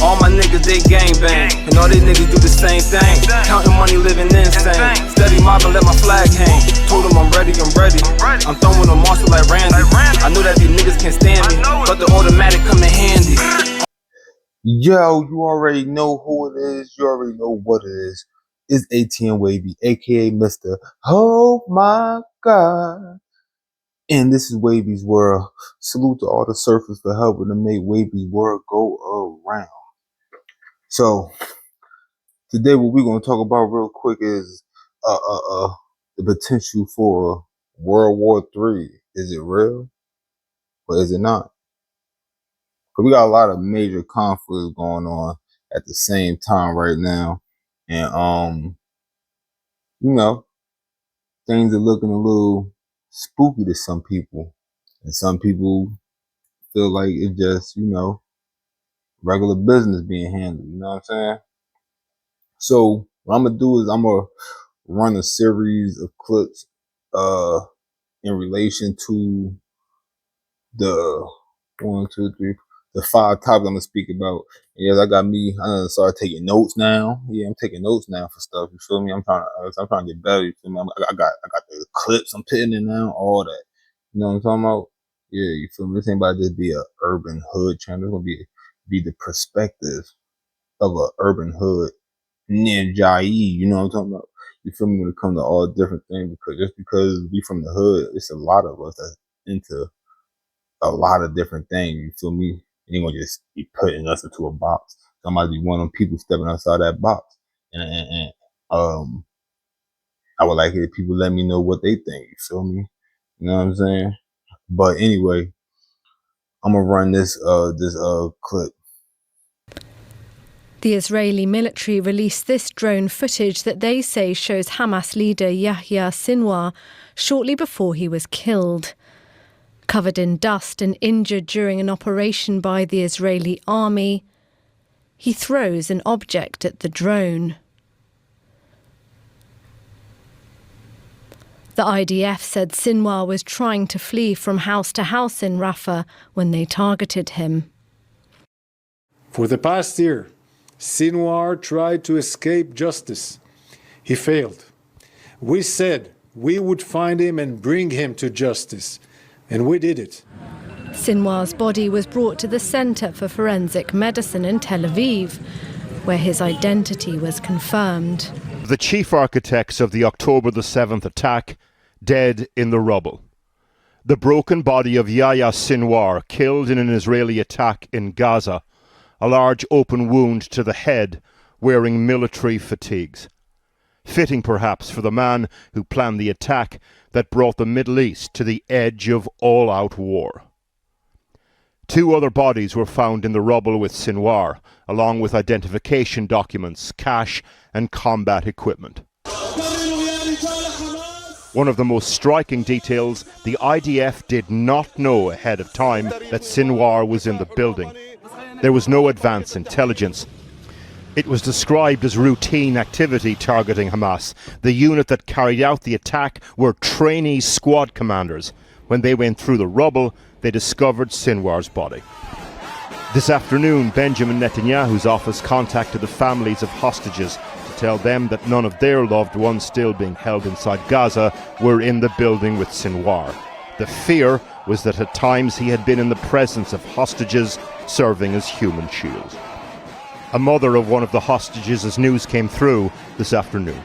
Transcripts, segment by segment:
All my niggas, they gangbang, and all they niggas do the same thing. Counting money, living insane. Steady mobbing, let my flag hang. Told them I'm ready, I'm ready. I'm throwing a monster like Randy. I know that these niggas can't stand me, but the automatic come in handy. Yo, you already know who it is. You already know what it is. It's ATM Wavy, aka Mr. Oh my God. And this is Wavy's World. Salute to all the surfers for helping to make Wavy's World go around. So today what we're gonna talk about real quick is the potential for World War III. Is it real or is it not? Because we got a lot of major conflicts going on at the same time right now. And you know, things are looking a little spooky to some people. And some people feel like it's just, you know, regular business being handled, you know what I'm saying? So what I'm gonna do is I'm gonna run a series of clips in relation to the the 5 topics I'm gonna speak about. And yes, I done started taking notes now. Yeah, I'm taking notes now for stuff. You feel me? I'm trying to get better. You feel me? I got the clips I'm putting in now, all that. You know what I'm talking about? Yeah, you feel me? This ain't about to just be a urban hood channel. It's gonna be the perspective of a urban hood ninja. You know what I'm talking about? You feel me? When it comes to all different things, because we from the hood, it's a lot of us that's into a lot of different things. You feel me? You ain't gonna just be putting us into a box. Somebody be one of them people stepping outside that box. And I would like it if people let me know what they think. You feel me? You know what I'm saying? But anyway, I'm gonna run this clip. The Israeli military released this drone footage that they say shows Hamas leader Yahya Sinwar shortly before he was killed. Covered in dust and injured during an operation by the Israeli army, he throws an object at the drone. The IDF said Sinwar was trying to flee from house to house in Rafah when they targeted him. For the past year, Sinwar tried to escape justice. He failed. We said we would find him and bring him to justice, and we did it. Sinwar's body was brought to the Center for Forensic Medicine in Tel Aviv, where his identity was confirmed. The chief architects of the October the 7th attack, dead in the rubble. The broken body of Yahya Sinwar, killed in an Israeli attack in Gaza, a large open wound to the head, wearing military fatigues. Fitting perhaps for the man who planned the attack that brought the Middle East to the edge of all-out war. 2 other bodies were found in the rubble with Sinwar, along with identification documents, cash and combat equipment. One of the most striking details, the IDF did not know ahead of time that Sinwar was in the building. There was no advance intelligence. It was described as routine activity targeting Hamas. The unit that carried out the attack were trainee squad commanders. When they went through the rubble, they discovered Sinwar's body. This afternoon, Benjamin Netanyahu's office contacted the families of hostages to tell them that none of their loved ones still being held inside Gaza were in the building with Sinwar. The fear was that at times he had been in the presence of hostages serving as human shields. A mother of one of the hostages, as news came through this afternoon.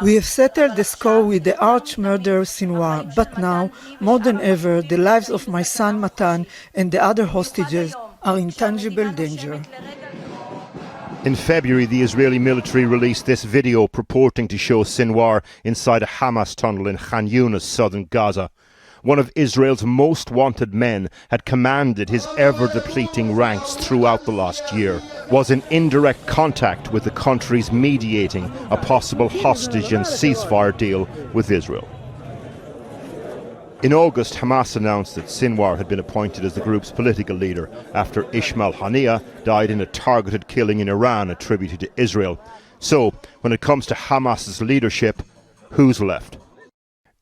We have settled the score with the arch-murderer Sinwar, but now, more than ever, the lives of my son Matan and the other hostages are in tangible danger. In February, the Israeli military released this video purporting to show Sinwar inside a Hamas tunnel in Khan Yunis, southern Gaza. One of Israel's most wanted men had commanded his ever-depleting ranks throughout the last year, was in indirect contact with the countries mediating a possible hostage and ceasefire deal with Israel. In August, Hamas announced that Sinwar had been appointed as the group's political leader after Ismail Haniyeh died in a targeted killing in Iran attributed to Israel. So, when it comes to Hamas's leadership, who's left?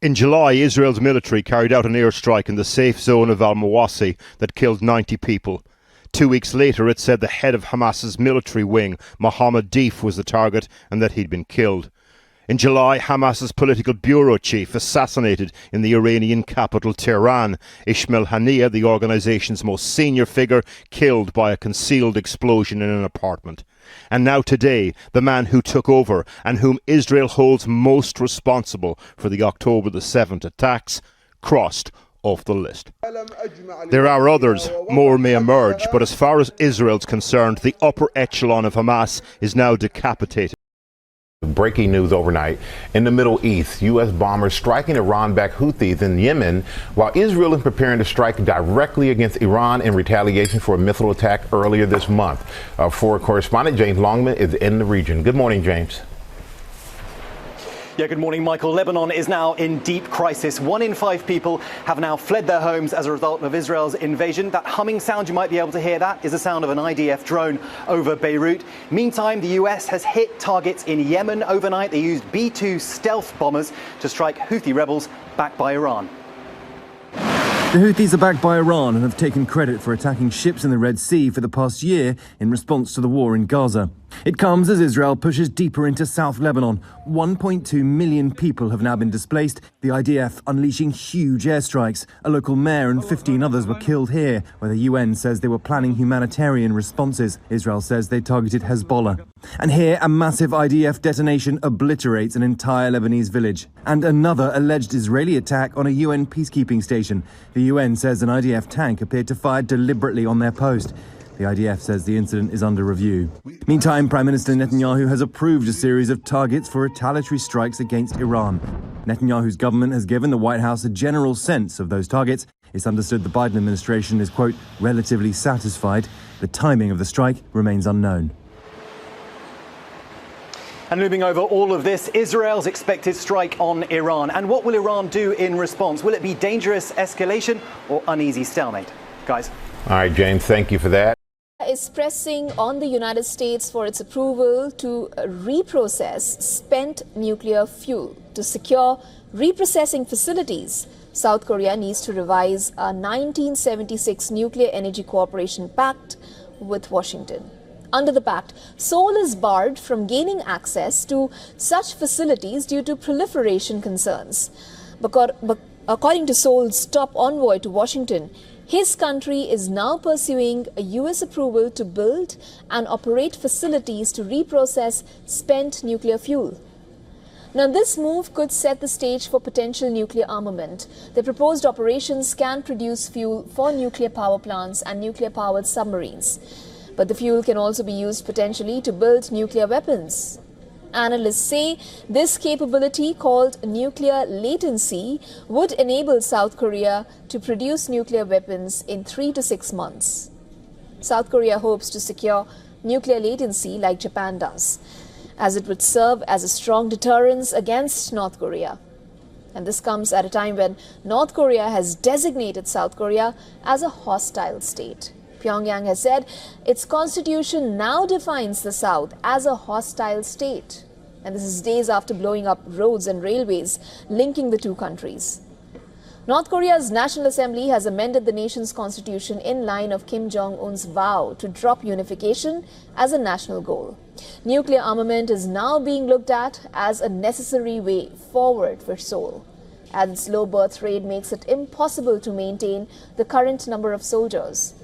In July, Israel's military carried out an airstrike in the safe zone of Al-Mawasi that killed 90 people. 2 weeks later, it said the head of Hamas's military wing, Mohammed Deif, was the target and that he'd been killed. In July, Hamas's political bureau chief assassinated in the Iranian capital Tehran. Ismail Haniyeh, the organisation's most senior figure, killed by a concealed explosion in an apartment. And now today, the man who took over and whom Israel holds most responsible for the October the 7th attacks, crossed off the list. There are others, more may emerge, but as far as Israel's concerned, the upper echelon of Hamas is now decapitated. Breaking news overnight. In the Middle East, U.S. bombers striking Iran-backed Houthis in Yemen, while Israel is preparing to strike directly against Iran in retaliation for a missile attack earlier this month. For correspondent James Longman is in the region. Good morning, James. Yeah, good morning, Michael. Lebanon is now in deep crisis. 1 in 5 people have now fled their homes as a result of Israel's invasion. That humming sound, you might be able to hear that, is the sound of an IDF drone over Beirut. Meantime, the US has hit targets in Yemen overnight. They used B-2 stealth bombers to strike Houthi rebels backed by Iran. The Houthis are backed by Iran and have taken credit for attacking ships in the Red Sea for the past year in response to the war in Gaza. It comes as Israel pushes deeper into South Lebanon. 1.2 million people have now been displaced, the IDF unleashing huge airstrikes. A local mayor and 15 others were killed here, where the UN says they were planning humanitarian responses. Israel says they targeted Hezbollah. And here, a massive IDF detonation obliterates an entire Lebanese village. And another alleged Israeli attack on a UN peacekeeping station. The UN says an IDF tank appeared to fire deliberately on their post. The IDF says the incident is under review. Meantime, Prime Minister Netanyahu has approved a series of targets for retaliatory strikes against Iran. Netanyahu's government has given the White House a general sense of those targets. It's understood the Biden administration is, quote, relatively satisfied. The timing of the strike remains unknown. And looming over all of this, Israel's expected strike on Iran. And what will Iran do in response? Will it be dangerous escalation or uneasy stalemate? Guys. All right, James, thank you for that. Is pressing on the United States for its approval to reprocess spent nuclear fuel. To secure reprocessing facilities, South Korea needs to revise a 1976 Nuclear Energy Cooperation Pact with Washington. Under the pact, Seoul is barred from gaining access to such facilities due to proliferation concerns. But according to Seoul's top envoy to Washington, his country is now pursuing a U.S. approval to build and operate facilities to reprocess spent nuclear fuel. Now, this move could set the stage for potential nuclear armament. The proposed operations can produce fuel for nuclear power plants and nuclear-powered submarines. But the fuel can also be used potentially to build nuclear weapons. Analysts say this capability, called nuclear latency, would enable South Korea to produce nuclear weapons in 3 to 6 months. South Korea hopes to secure nuclear latency like Japan does, as it would serve as a strong deterrence against North Korea. And this comes at a time when North Korea has designated South Korea as a hostile state. Pyongyang has said its constitution now defines the South as a hostile state. And this is days after blowing up roads and railways linking the two countries. North Korea's National Assembly has amended the nation's constitution in line of Kim Jong-un's vow to drop unification as a national goal. Nuclear armament is now being looked at as a necessary way forward for Seoul, as its low birth rate makes it impossible to maintain the current number of soldiers.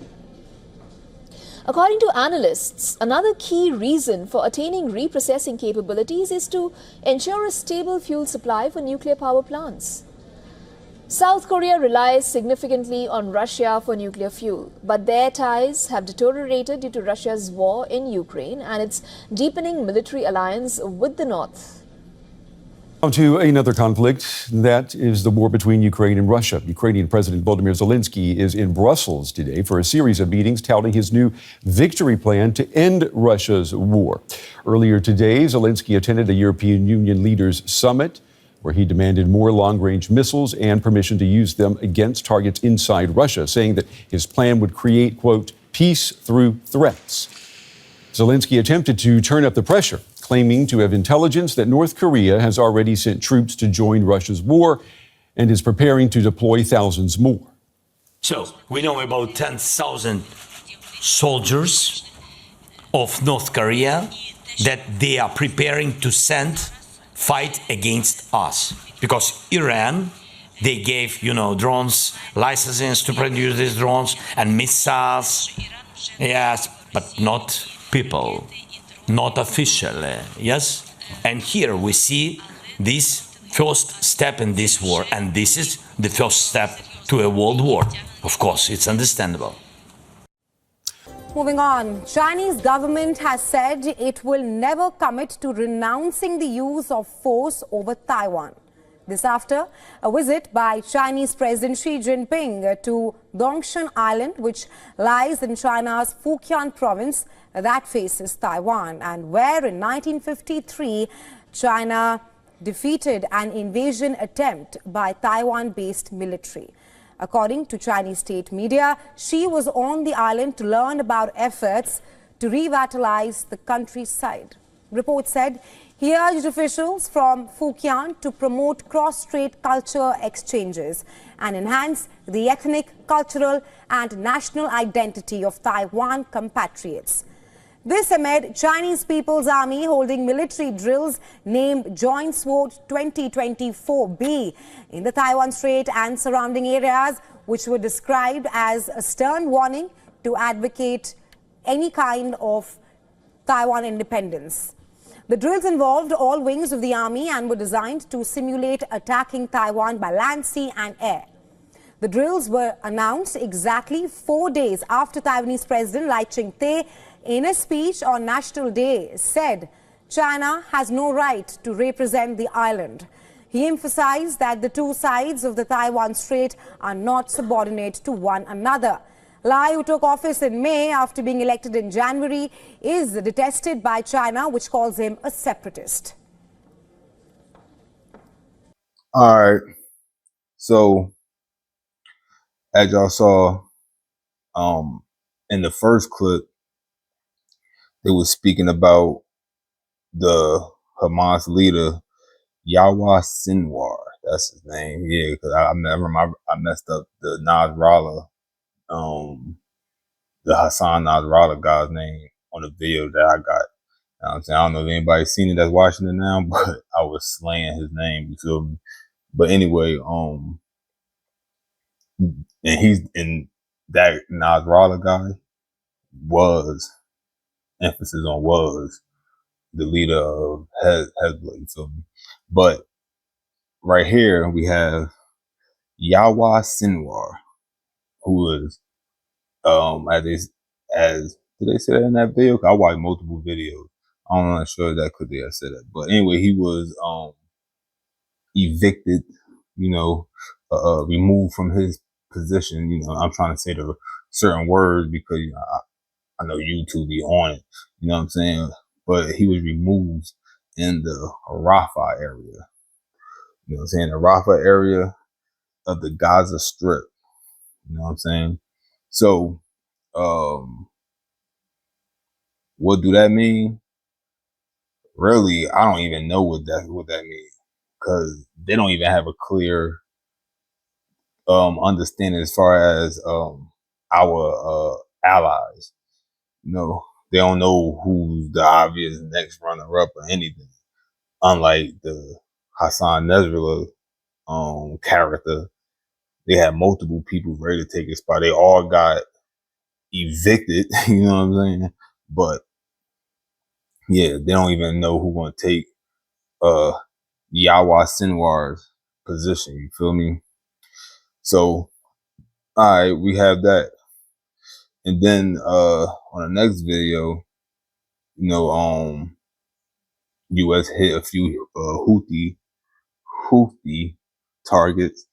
According to analysts, another key reason for attaining reprocessing capabilities is to ensure a stable fuel supply for nuclear power plants. South Korea relies significantly on Russia for nuclear fuel, but their ties have deteriorated due to Russia's war in Ukraine and its deepening military alliance with the North. Now to another conflict, that is the war between Ukraine and Russia. Ukrainian President Volodymyr Zelensky is in Brussels today for a series of meetings touting his new victory plan to end Russia's war. Earlier today, Zelensky attended a European Union leaders summit where he demanded more long-range missiles and permission to use them against targets inside Russia, saying that his plan would create, quote, peace through threats. Zelensky attempted to turn up the pressure, claiming to have intelligence that North Korea has already sent troops to join Russia's war and is preparing to deploy thousands more. So we know about 10,000 soldiers of North Korea that they are preparing to send fight against us. Because Iran, they gave, drones, licenses to produce these drones and missiles. Yes, but not people, not officially, yes? And here we see this first step in this war, and this is the first step to a world war. Of course, it's understandable. Moving on, Chinese government has said it will never commit to renouncing the use of force over Taiwan. This after a visit by Chinese President Xi Jinping to Dongshan Island, which lies in China's Fujian province that faces Taiwan, and where in 1953 China defeated an invasion attempt by Taiwan-based military. According to Chinese state media, Xi was on the island to learn about efforts to revitalize the countryside. Reports said he urged officials from Fujian to promote cross-strait culture exchanges and enhance the ethnic, cultural and national identity of Taiwan compatriots. This amid Chinese People's Army holding military drills named Joint Sword 2024B in the Taiwan Strait and surrounding areas, which were described as a stern warning to advocate any kind of Taiwan independence. The drills involved all wings of the army and were designed to simulate attacking Taiwan by land, sea and air. The drills were announced exactly 4 days after Taiwanese President Lai Ching-te, in a speech on National Day, said China has no right to represent the island. He emphasized that the two sides of the Taiwan Strait are not subordinate to one another. Lai, who took office in May after being elected in January, is detested by China, which calls him a separatist. All right. So, as y'all saw, in the first clip, they was speaking about the Hamas leader, Yahya Sinwar. That's his name. Yeah, because I messed up the Nasrallah, the Hassan Nasrallah guy's name on the video that I got. You know what I'm saying? I don't know if anybody's seen it that's watching it now, but I was slaying his name, you feel me? But anyway, and that Nasrallah guy was, emphasis on was, the leader of Hezbollah, you feel me? But right here we have Yahya Sinwar, who is as did they say that in that video? I watched multiple videos. I'm not sure that could they have said that. But anyway, he was evicted, removed from his position. I'm trying to say the certain words because I know YouTube be on it. You know what I'm saying? But he was removed in the Rafah area. You know what I'm saying? The Rafah area of the Gaza Strip. You know what I'm saying? So, what do that mean? Really, I don't even know what that means because they don't even have a clear understanding as far as our allies. They don't know who's the obvious next runner-up or anything. Unlike the Hassan Nasrallah character, they had multiple people ready to take his spot. They all got evicted, you know what I'm saying? But yeah, they don't even know who's gonna take Yahya Sinwar's position, you feel me? So alright, we have that. And then on the next video, US hit a few Houthi targets,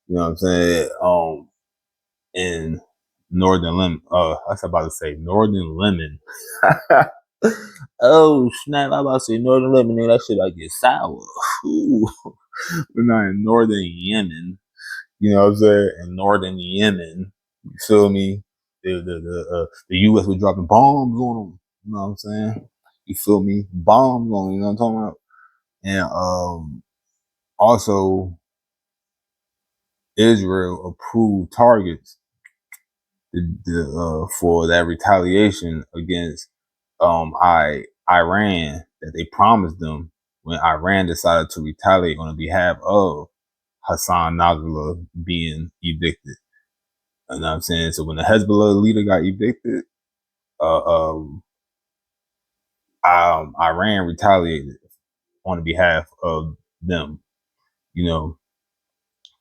you know what I'm saying? In Northern Lemon. I was about to say Northern Lemon. Oh snap! I'm about to say Northern Lemon. That shit like get sour. Ooh. We're not in Northern Yemen. You know what I'm saying? In Northern Yemen, you feel me? The U.S. was dropping bombs on them. You know what I'm saying? You feel me? Bombs on them. You know what I'm talking about? And also, Israel approved targets for that retaliation against Iran that they promised them when Iran decided to retaliate on behalf of Hassan Nasrallah being evicted. You know what I'm saying? So when the Hezbollah leader got evicted, Iran retaliated on behalf of them, you know.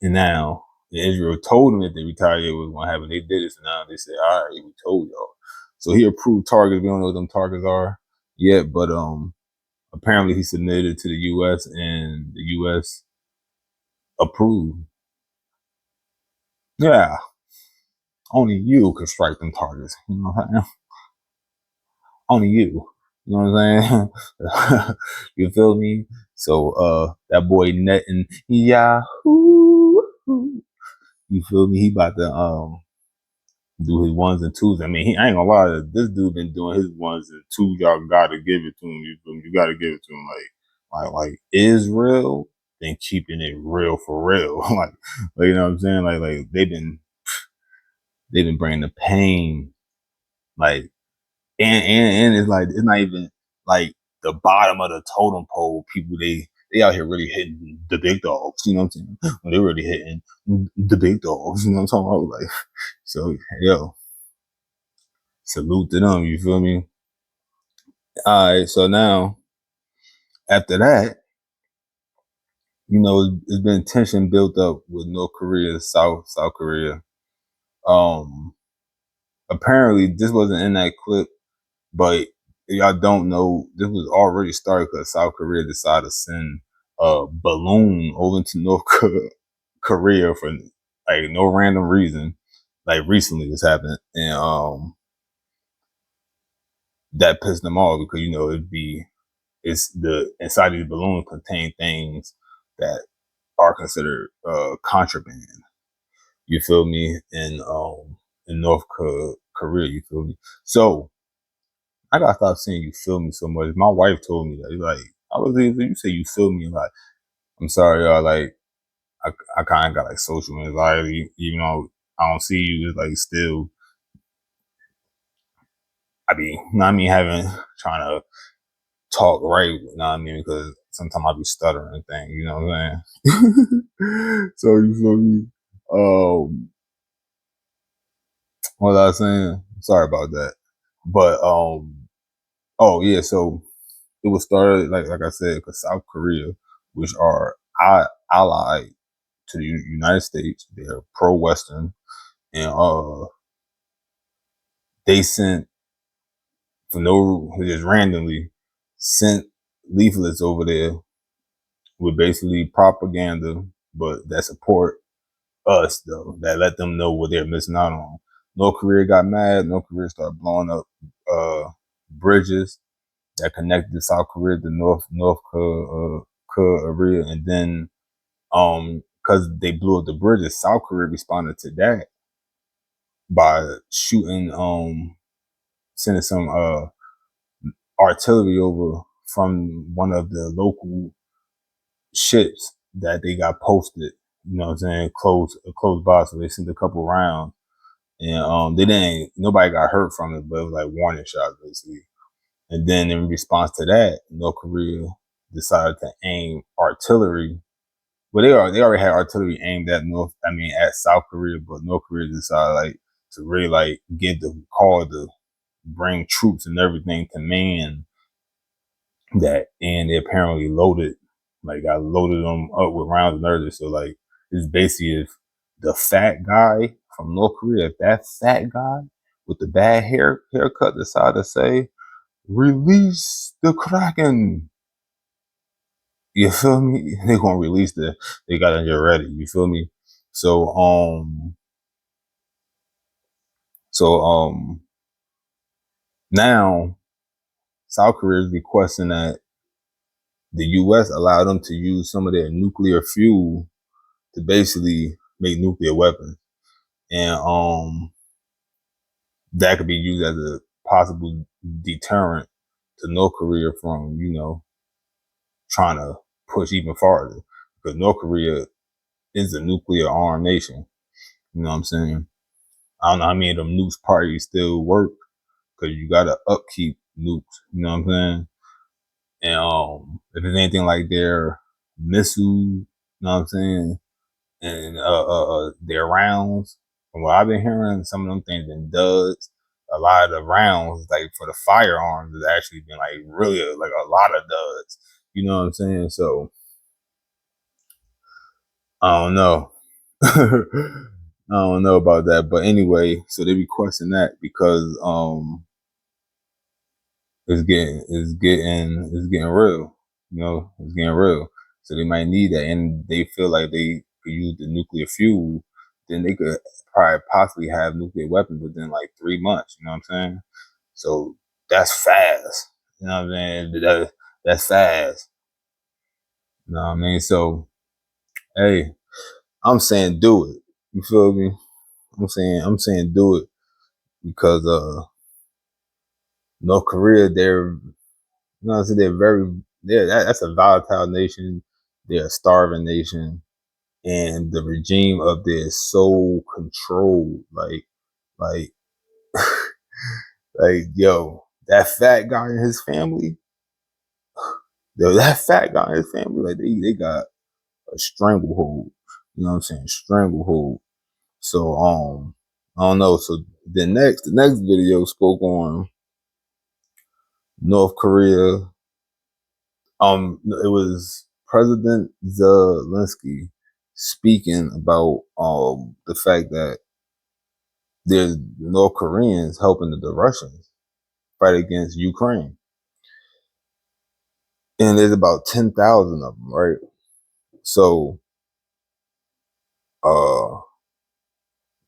And now Israel told them that they retaliated was going to happen. They did it, so now they say, all right, we told y'all. So he approved targets. We don't know what them targets are yet, but apparently he submitted to the U.S. and the U.S. approved. Yeah, only you can strike them targets. You know what I'm saying? Only you. You know what I'm saying? You feel me? So that boy netting Yahoo. You feel me? He about to do his ones and twos. I mean, I ain't gonna lie, this dude been doing his ones and twos. Y'all gotta give it to him. You feel me? You gotta give it to him. Like Israel been keeping it real for real. like you know what I'm saying? Like they've been bringing the pain. Like and it's like it's not even like the bottom of the totem pole people. They out here really hitting the big dogs. You know what I'm saying? When they really hitting the big dogs. You know what I'm talking about? Like so, yo. Salute to them, you feel me? All right, so now after that, you know, there's been tension built up with North Korea, South Korea. Apparently this wasn't in that clip, but y'all don't know this was already started because South Korea decided to send a balloon over to North Korea for like no random reason. Like recently this happened, and that pissed them off because you know it's the inside of the balloon contain things that are considered contraband. You feel me? In North Korea, you feel me? So I gotta stop saying you feel me so much. My wife told me that. Like I was you say you feel me, like I'm sorry, y'all. Like I kind of got like social anxiety, even though I don't see you. It's like still, having trying to talk right, you know what I mean? Because sometimes I be stuttering and things, you know what I'm saying? So you feel me? What was I saying? Sorry about that. But oh yeah, so it was started like I said, because South Korea, which are allied to the United States, they're pro-Western, and they sent just randomly sent leaflets over there with basically propaganda, but that support us though, that let them know what they're missing out on. North Korea got mad. North Korea started blowing up bridges that connected South Korea to North Korea, and then because they blew up the bridges, South Korea responded to that by shooting sending some artillery over from one of the local ships that they got posted, you know what I'm saying, close by. So they sent a couple rounds, and nobody got hurt from it, but it was like warning shots basically. And then in response to that, North Korea decided to aim artillery. Well, they already had artillery aimed at at South Korea, but North Korea decided like to really like get the call to bring troops and everything to man that, and they apparently got loaded them up with rounds and everything. So like it's basically if the fat guy from North Korea, if that fat guy with the bad haircut decided to say, "Release the Kraken," you feel me? They gonna release they got to get ready. You feel me? So now South Korea is requesting that the U.S. allow them to use some of their nuclear fuel to basically make nuclear weapons, and that could be used as a possible deterrent to North Korea from trying to push even farther, because North Korea is a nuclear armed nation. You know what I'm saying? I don't know how many of them nukes probably still work because you gotta upkeep nukes. You know what I'm saying? And if it's anything like their missiles, you know what I'm saying, and their rounds. From what I've been hearing, some of them things been duds. A lot of the rounds, like for the firearms, has actually been like really like a lot of duds. You know what I'm saying? So I don't know. I don't know about that, but anyway, so they be questioning that because it's getting real. You know, it's getting real. So they might need that, and they feel like they could use the nuclear fuel. Then they could probably possibly have nuclear weapons within like 3 months. You know what I'm saying? So that's fast. You know what I'm saying? That's fast. You know what I mean? So hey, I'm saying do it. You feel me? I'm saying do it because North Korea, you know what I'm saying, that's a volatile nation. They're a starving nation. And the regime up there is so controlled. Like, like, yo, that fat guy and his family, like they got a stranglehold. You know what I'm saying? Stranglehold. So I don't know. So the next video spoke on North Korea. It was President Zelensky speaking about the fact that there's North Koreans helping the Russians fight against Ukraine, and there's about 10,000 of them, right? So,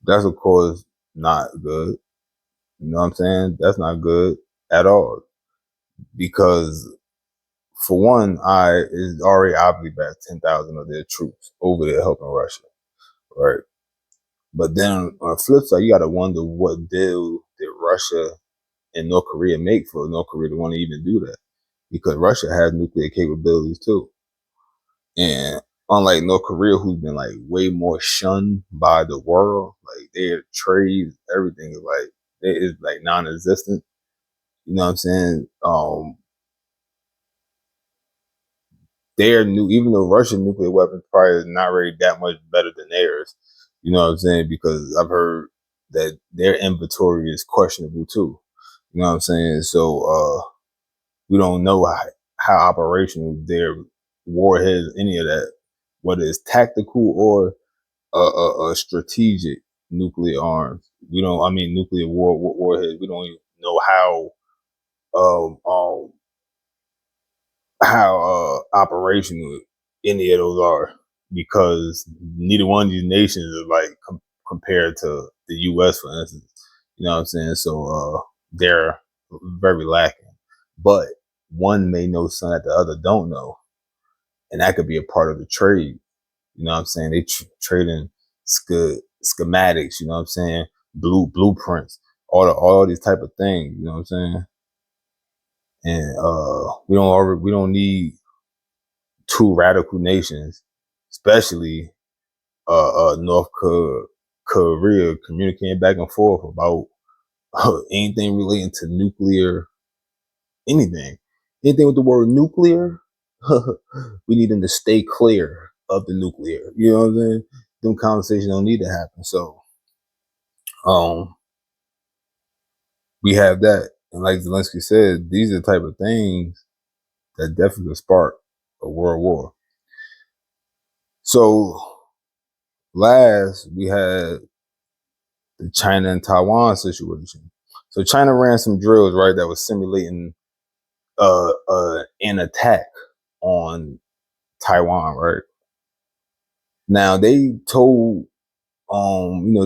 that's of course not good. You know what I'm saying? That's not good at all because, for one, it's already obviously about 10,000 of their troops over there helping Russia, right? But then on the flip side, you got to wonder what deal did Russia and North Korea make for North Korea to want to even do that, because Russia has nuclear capabilities too. And unlike North Korea, who's been like way more shunned by the world, like their trade, everything is like non-existent. You know what I'm saying? Even though Russian nuclear weapons probably is not really that much better than theirs. You know what I'm saying? Because I've heard that their inventory is questionable too. You know what I'm saying? So we don't know how operational their warheads, any of that, whether it's tactical or strategic nuclear arms. We don't. I mean, nuclear warheads. We don't even know um, um, how operational any of those are, because neither one of these nations is like compared to the U.S., for instance. You know what I'm saying? So they're very lacking. But one may know something that the other don't know, and that could be a part of the trade. You know what I'm saying? They trading schematics. You know what I'm saying? Blueprints, all these type of things. You know what I'm saying? And we don't need two radical nations, especially North Korea, communicating back and forth about anything relating to nuclear, anything with the word nuclear. We need them to stay clear of the nuclear. You know what I'm saying? Them conversations don't need to happen. So, we have that, and like Zelensky said, these are the type of things that definitely spark a world war. So, last we had the China and Taiwan situation. So China ran some drills, right, that was simulating an attack on Taiwan, right? Now they told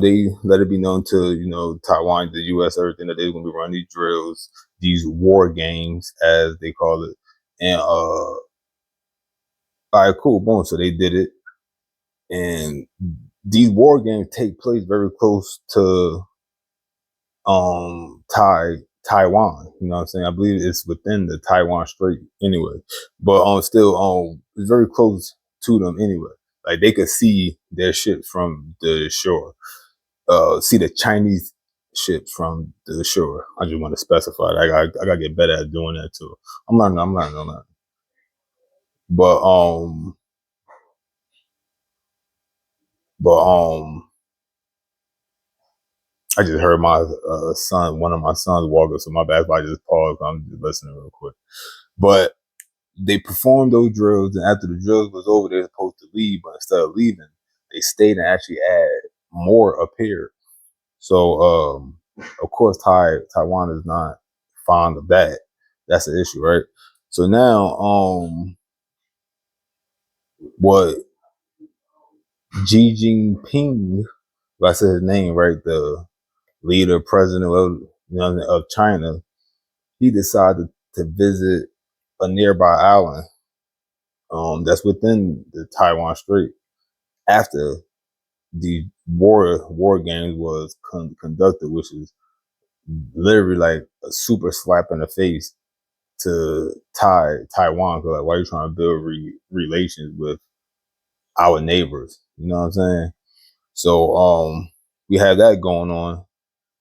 they let it be known to, Taiwan, the US, everything, that they were gonna be running these drills, these war games as they call it. And all right, cool, boom. So they did it. And these war games take place very close to Taiwan. You know what I'm saying? I believe it's within the Taiwan Strait anyway. But still it's very close to them anyway. Like they could see their ship from the shore. see the Chinese ships from the shore. I just want to specify that. I gotta get better at doing that too. I'm learning on that. But I just heard my one of my sons walking, so my bad if I just paused. I'm just listening real quick. But they performed those drills, and after the drills was over, they're supposed to leave, but instead of leaving, they stayed and actually add more up here. So, of course, Taiwan is not fond of that. That's the issue, right? So now, what Xi Jinping, if I said his name right, the leader, president of China, he decided to visit a nearby island that's within the Taiwan Strait after the war games was conducted, which is literally like a super slap in the face to Taiwan. Cause like, why are you trying to build relations with our neighbors? You know what I'm saying? So we had that going on,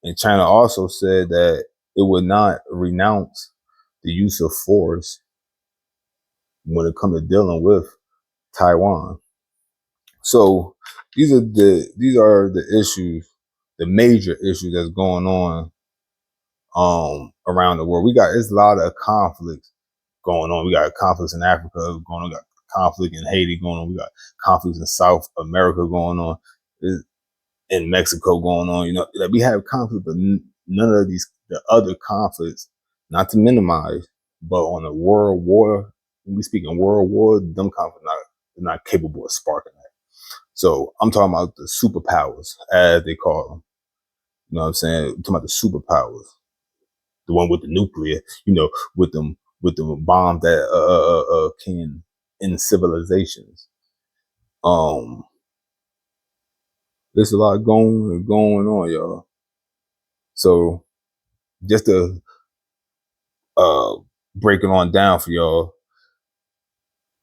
and China also said that it would not renounce the use of force when it comes to dealing with Taiwan. So these are the issues, the major issues that's going on around the world. It's a lot of conflicts going on. We got conflicts in Africa going on. We got conflict in Haiti going on. We got conflicts in South America going on. In Mexico going on. You know, like we have conflict, but none of the other conflicts, not to minimize, but on a world war, when we speak in world war, them conflicts not capable of sparking that. So I'm talking about the superpowers, as they call them. You know what I'm saying? I'm talking about the superpowers, the one with the nuclear. You know, with them bombs that can end civilizations. There's a lot going on, y'all. So just to break it on down for y'all,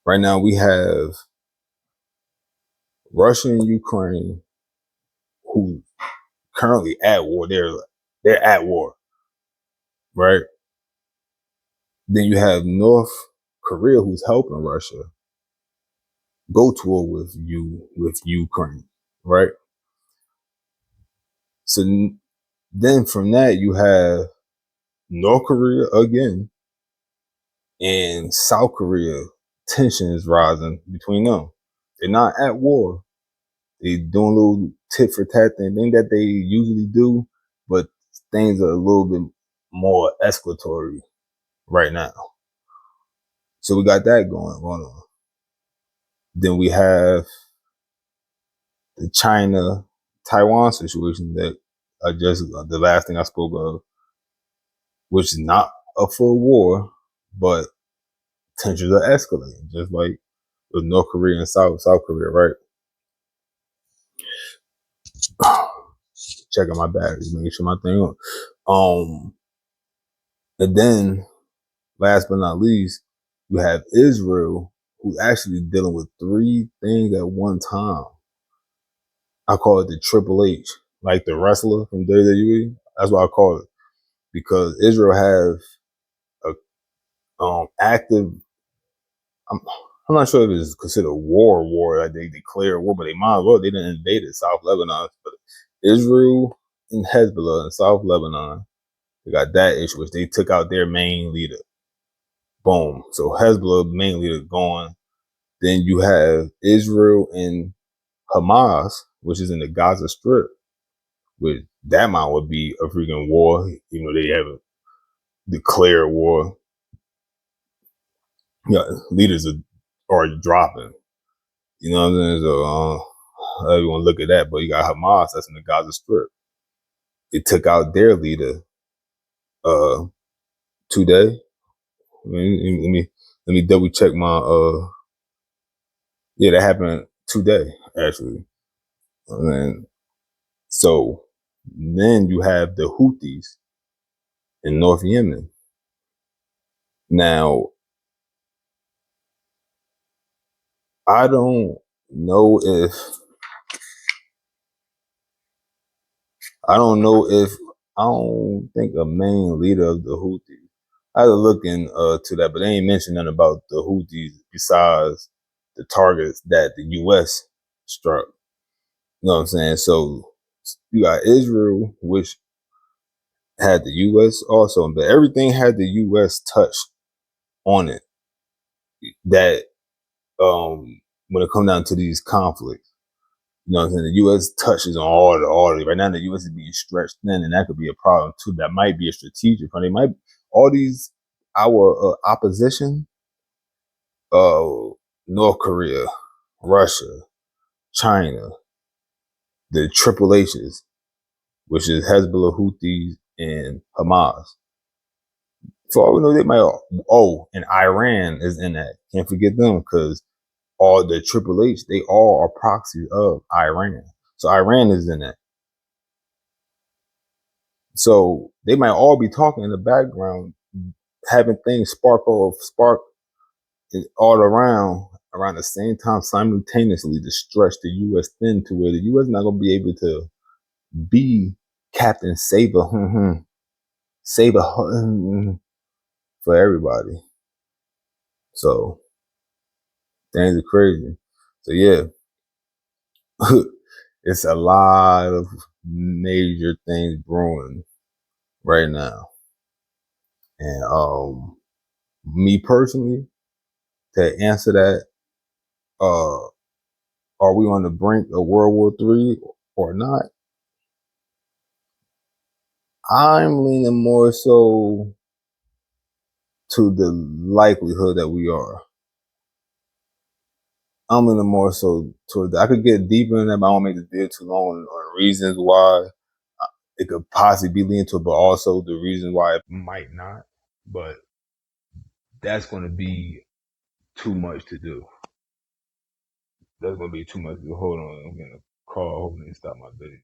right now we have Russia and Ukraine who currently at war. They're at war, right? Then you have North Korea who's helping Russia go to war with Ukraine, right? So then from that you have North Korea again and South Korea. Tension is rising between them. They're not at war. They doing a little tit for tat thing that they usually do, but things are a little bit more escalatory right now. So we got that going on. Then we have the China Taiwan situation that the last thing I spoke of, which is not a full war, but tensions are escalating, just like with North Korea and South Korea, right? Checking my batteries, making sure my thing on. And then last but not least, you have Israel, who's actually dealing with three things at one time. I call it the Triple H, like the wrestler from WWE. That's what I call it, because Israel have a active. I'm not sure if it's considered war, like they declare war, but they might as well. They didn't invade South Lebanon, but Israel and Hezbollah in South Lebanon, they got that issue, which they took out their main leader. Boom. So Hezbollah main leader gone. Then you have Israel and Hamas, which is in the Gaza Strip, which that might would be a freaking war. You know, they haven't declared war. Yeah, leaders are dropping. You know what I'm saying? So everyone look at that, but you got Hamas that's in the Gaza Strip. They took out their leader today. Let me double check my yeah, that happened today, actually. And so then you have the Houthis in North Yemen. Now, I don't know if I don't know if I don't think a main leader of the Houthis. I had to look to that, but they ain't mentioned nothing about the Houthis besides the targets that the U.S. struck. You know what I'm saying? So you got Israel, which had the U.S. also, but everything had the U.S. touch on it. That when it comes down to these conflicts, you know what I'm saying? The U.S. touches on all of it. Right now, the U.S. is being stretched thin, and that could be a problem too. That might be a strategic one. They might all these our opposition, North Korea, Russia, China, the Triple H's, which is Hezbollah, Houthis, and Hamas. For all we know, they might. And Iran is in that. Can't forget them because all the Triple H, they all are proxies of Iran. So Iran is in that. So they might all be talking in the background, having things spark it all around the same time simultaneously to stretch the U.S. thin to where the U.S. not gonna be able to be Captain Saber, Saber for everybody. So things are crazy. So yeah, it's a lot of major things brewing right now. And me personally, to answer that, are we on the brink of World War III or not? I'm leaning more so to the likelihood that we are. I'm leaning more so toward that. I could get deeper in that, but I won't make the deal too long on reasons why it could possibly be leaning to it, but also the reason why it might not. But that's going to be too much to do. That's going to be too much to do. Hold on, I'm going to call. Hopefully, stop my video.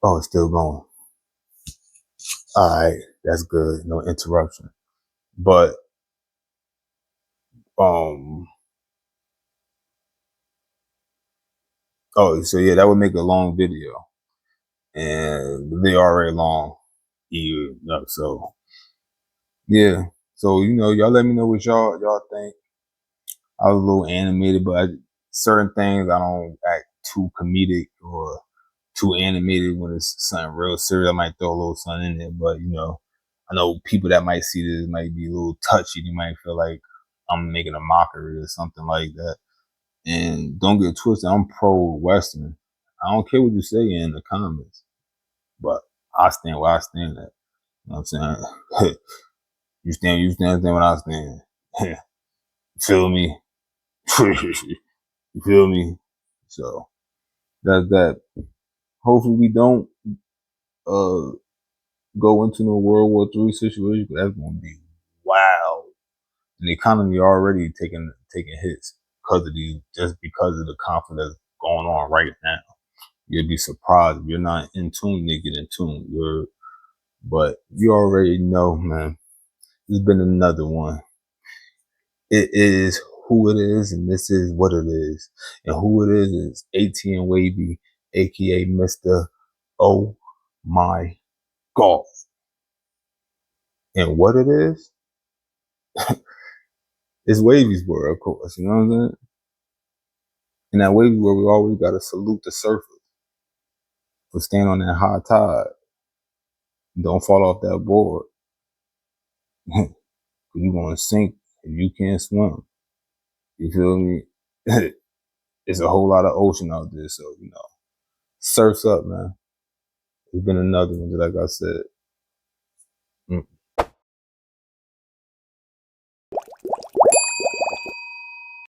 Oh, it's still going. All right, that's good. No interruption. But oh, so yeah, that would make a long video, and the video already long. So yeah, so y'all let me know what y'all think. I was a little animated, but certain things I don't act too comedic or too animated when it's something real serious. I might throw a little something in there, but I know people that might see this might be a little touchy. You might feel like I'm making a mockery or something like that. And don't get twisted, I'm pro-Western. I don't care what you say in the comments, but I stand where I stand at. You know what I'm saying? you stand where I stand. You feel me? You feel me? So that's that. Hopefully we don't go into no World War III situation, but that's gonna be wild. And the economy already taking hits because of the conflict that's going on right now. You'll be surprised if you're not in tune. You get in tune. But you already know, man. There's been another one. It is who it is, and this is what it is. And who it is ATN Wavy, aka Mr. Oh My God. And what it is Wavy's word, of course. You know what I'm saying? And that Wavy's word, we always gotta salute the surfers for staying on that high tide. Don't fall off that board. You're gonna sink if you can't swim. You feel me? There's a whole lot of ocean out there, so surf's up, man. It's been another one, like I said.